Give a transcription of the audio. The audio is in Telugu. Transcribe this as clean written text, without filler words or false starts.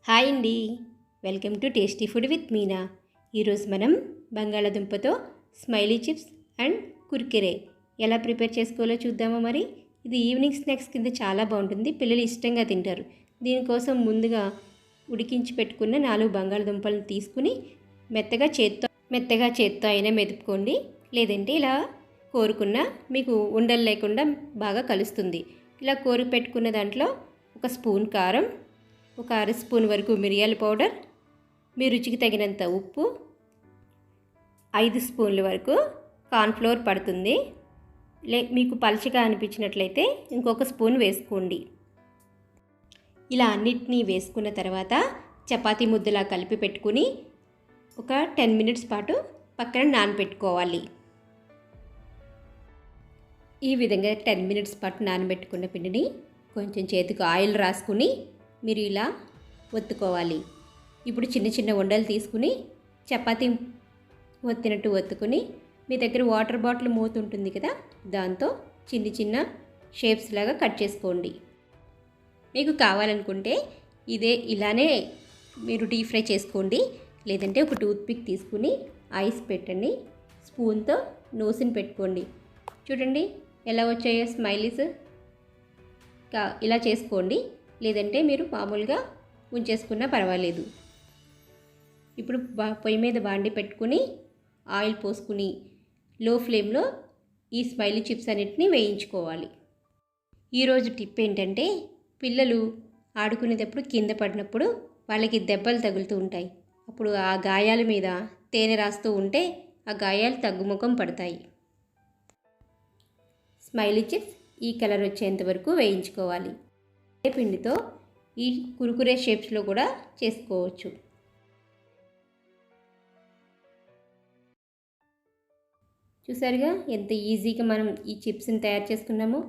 హాయ్ అండి. Welcome to tasty food with Meena. ఈరోజు మనం బంగాళాదుంపతో స్మైలీ చిప్స్ అండ్ కుర్కురే ఎలా ప్రిపేర్ చేసుకోవాలో చూద్దామా. మరి ఇది ఈవినింగ్ స్నాక్స్ కింద చాలా బాగుంటుంది, పిల్లలు ఇష్టంగా తింటారు. దీనికోసం ముందుగా ఉడికించి పెట్టుకున్న 4 బంగాళాదుంపలను తీసుకుని మెత్తగా చేత్తో అయినా మెదుపుకోండి, లేదంటే ఇలా కోరుకున్న మీకు ఉండలు లేకుండా బాగా కలుస్తుంది. ఇలా కోరి పెట్టుకున్న దాంట్లో ఒక స్పూన్ కారం, ఒక అర స్పూన్ వరకు మిరియాల పౌడర్, మీ రుచికి తగినంత ఉప్పు, 5 స్పూన్ల వరకు కార్న్ఫ్లోర్ పడుతుంది. మీకు పలుచగా అనిపించినట్లయితే ఇంకొక స్పూన్ వేసుకోండి. ఇలా అన్నిటినీ వేసుకున్న తర్వాత చపాతీ ముద్దలా కలిపి పెట్టుకుని ఒక 10 మినిట్స్ పాటు పక్కన నానబెట్టుకోవాలి. ఈ విధంగా 10 మినిట్స్ పాటు నానబెట్టుకున్న పిండిని కొంచెం చేతికి ఆయిల్ రాసుకుని మీరు ఇలా ఒత్తుకోవాలి. ఇప్పుడు చిన్న చిన్న ఉండలు తీసుకుని చపాతీ ఒత్తినట్టు ఒత్తుకుని మీ దగ్గర వాటర్ బాటిల్ మూత ఉంటుంది కదా, దాంతో చిన్న చిన్న షేప్స్ లాగా కట్ చేసుకోండి. మీకు కావాలనుకుంటే ఇలానే మీరు డీప్ ఫ్రై చేసుకోండి, లేదంటే ఒక టూత్పిక్ తీసుకుని ఐస్ పెట్టండి, స్పూన్తో నోసిని పెట్టుకోండి. చూడండి ఎలా వచ్చాయో స్మైలీస్. ఇలా చేసుకోండి, లేదంటే మీరు మామూలుగా ఉంచేసుకున్నా పర్వాలేదు. ఇప్పుడు పొయ్యి మీద బాండి పెట్టుకుని ఆయిల్ పోసుకుని లో ఫ్లేమ్లో ఈ స్మైలీ చిప్స్ అన్నిటిని వేయించుకోవాలి. ఈరోజు టిప్ ఏంటంటే, పిల్లలు ఆడుకునేటప్పుడు కింద పడినప్పుడు వాళ్ళకి దెబ్బలు తగులుతూ ఉంటాయి. అప్పుడు ఆ గాయాల మీద తేనె రాస్తూ ఉంటే ఆ గాయాలు తగ్గుముఖం పడతాయి. స్మైలీ చిప్స్ ఈ కలర్ వచ్చేంత వరకు వేయించుకోవాలి. ఏ పిండితో ఈ కురుకురే షేప్స్లో కూడా చేసుకోవచ్చు. చూసారుగా ఎంత ఈజీగా మనం ఈ చిప్స్ని తయారు చేసుకున్నామో.